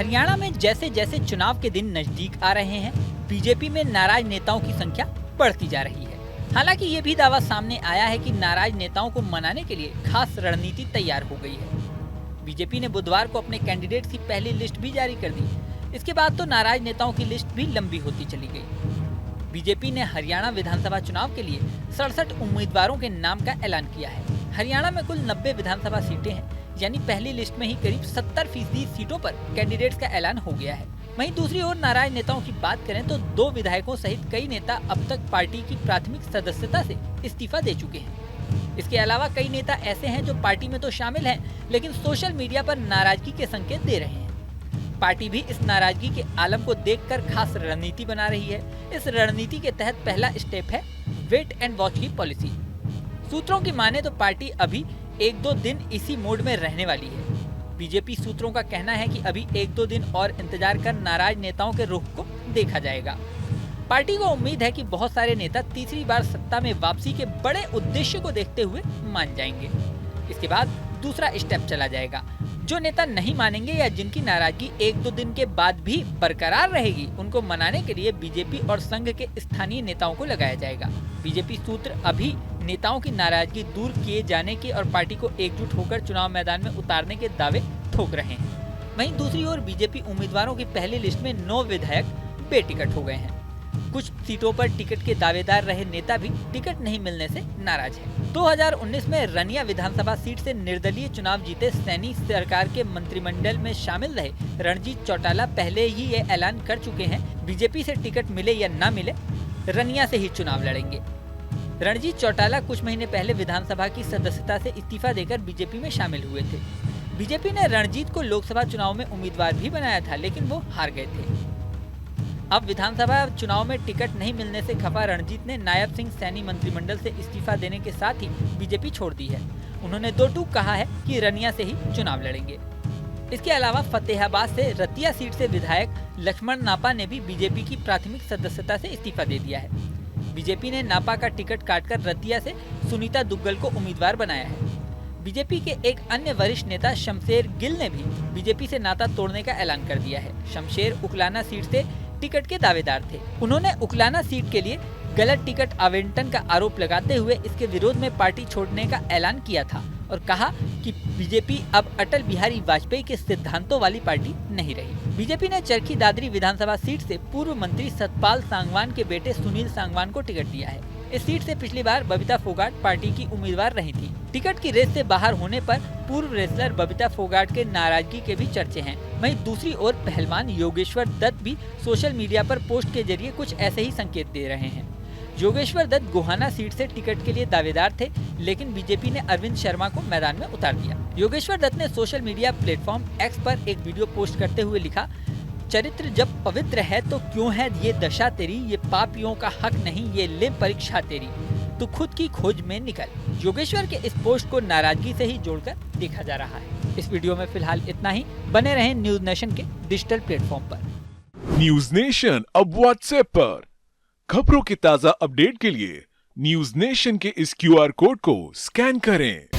हरियाणा में जैसे जैसे चुनाव के दिन नजदीक आ रहे हैं, बीजेपी में नाराज नेताओं की संख्या बढ़ती जा रही है। हालांकि ये भी दावा सामने आया है कि नाराज नेताओं को मनाने के लिए खास रणनीति तैयार हो गई है। बीजेपी ने बुधवार को अपने कैंडिडेट्स की पहली लिस्ट भी जारी कर दी। इसके बाद तो नाराज नेताओं की लिस्ट भी लंबी होती चली गई। बीजेपी ने हरियाणा विधानसभा चुनाव के लिए 67 उम्मीदवारों के नाम का ऐलान किया है। हरियाणा में कुल 90 विधानसभा सीटें हैं, यानी पहली लिस्ट में ही करीब 70% सीटों पर कैंडिडेट्स का ऐलान हो गया है। वहीं दूसरी ओर नाराज नेताओं की बात करें तो 2 विधायकों सहित कई नेता अब तक पार्टी की प्राथमिक सदस्यता से इस्तीफा दे चुके हैं। इसके अलावा कई नेता ऐसे हैं जो पार्टी में तो शामिल हैं, लेकिन सोशल मीडिया पर नाराजगी के संकेत दे रहे हैं। पार्टी भी इस नाराजगी के आलम को देखकर खास रणनीति बना रही है। इस रणनीति के तहत पहला स्टेप है वेट एंड वॉच की पॉलिसी। सूत्रों की माने तो पार्टी अभी 1-2 दिन इसी मोड में रहने वाली है। बीजेपी सूत्रों का कहना है कि अभी 1-2 दिन और इंतजार कर नाराज नेताओं के रुख को देखा जाएगा। पार्टी को उम्मीद है कि बहुत सारे नेता तीसरी बार सत्ता में वापसी के बड़े उद्देश्य को देखते हुए मान जाएंगे। इसके बाद दूसरा स्टेप चला जाएगा। जो नेता नहीं मानेंगे या जिनकी नाराजगी 1-2 दिन के बाद भी बरकरार रहेगी, उनको मनाने के लिए बीजेपी और संघ के स्थानीय नेताओं को लगाया जाएगा। बीजेपी सूत्र अभी नेताओं की नाराजगी दूर किए जाने के और पार्टी को एकजुट होकर चुनाव मैदान में उतारने के दावे ठोक रहे हैं। वहीं दूसरी ओर बीजेपी उम्मीदवारों की पहली लिस्ट में 9 विधायक बेटिकट हो गए हैं। कुछ सीटों पर टिकट के दावेदार रहे नेता भी टिकट नहीं मिलने से नाराज हैं। 2019 में रनिया विधानसभा सीट से निर्दलीय चुनाव जीते सैनी सरकार के मंत्रिमंडल में शामिल रहे रणजीत चौटाला पहले ही ये ऐलान कर चुके हैं, बीजेपी से टिकट मिले या न मिले, रनिया से ही चुनाव लड़ेंगे। रणजीत चौटाला कुछ महीने पहले विधानसभा की सदस्यता से इस्तीफा देकर बीजेपी में शामिल हुए थे। बीजेपी ने रणजीत को लोकसभा चुनाव में उम्मीदवार भी बनाया था, लेकिन वो हार गए थे। अब विधानसभा चुनाव में टिकट नहीं मिलने से खफा रणजीत ने नायब सिंह सैनी मंत्रिमंडल से इस्तीफा देने के साथ ही बीजेपी छोड़ दी है। उन्होंने 2 टूक कहा है कि रनिया से ही चुनाव लड़ेंगे। इसके अलावा फतेहाबाद से रतिया सीट से विधायक लक्ष्मण नापा ने भी बीजेपी की प्राथमिक सदस्यता से इस्तीफा दे दिया है। बीजेपी ने नापा का टिकट काटकर रतिया से सुनीता दुग्गल को उम्मीदवार बनाया है। बीजेपी के एक अन्य वरिष्ठ नेता शमशेर गिल ने भी बीजेपी से नाता तोड़ने का ऐलान कर दिया है। शमशेर उकलाना सीट से टिकट के दावेदार थे। उन्होंने उकलाना सीट के लिए गलत टिकट आवंटन का आरोप लगाते हुए इसके विरोध में पार्टी छोड़ने का ऐलान किया था और कहा कि बीजेपी अब अटल बिहारी वाजपेयी के सिद्धांतों वाली पार्टी नहीं रही। बीजेपी ने चरखी दादरी विधानसभा सीट से पूर्व मंत्री सतपाल सांगवान के बेटे सुनील सांगवान को टिकट दिया है। इस सीट से पिछली बार बबीता फोगाट पार्टी की उम्मीदवार रही थी। टिकट की रेस से बाहर होने पर पूर्व रेसलर बबीता फोगाट के नाराजगी के भी चर्चे हैं। वहीं दूसरी ओर पहलवान योगेश्वर दत्त भी सोशल मीडिया पर पोस्ट के जरिए कुछ ऐसे ही संकेत दे रहे हैं। योगेश्वर दत्त गोहाना सीट से टिकट के लिए दावेदार थे, लेकिन बीजेपी ने अरविंद शर्मा को मैदान में उतार दिया। योगेश्वर दत्त ने सोशल मीडिया प्लेटफॉर्म एक्स पर एक वीडियो पोस्ट करते हुए लिखा, चरित्र जब पवित्र है तो क्यों है ये दशा तेरी, ये पापियों का हक नहीं, ये ले परीक्षा तेरी, तो खुद की खोज में निकल। योगेश्वर के इस पोस्ट को नाराजगी से ही जोड़कर देखा जा रहा है। इस वीडियो में फिलहाल इतना ही। बने रहें न्यूज नेशन के डिजिटल प्लेटफॉर्म पर। न्यूज नेशन अब व्हाट्सएप पर खबरों के ताजा अपडेट के लिए न्यूज नेशन के इस QR कोड को स्कैन करें।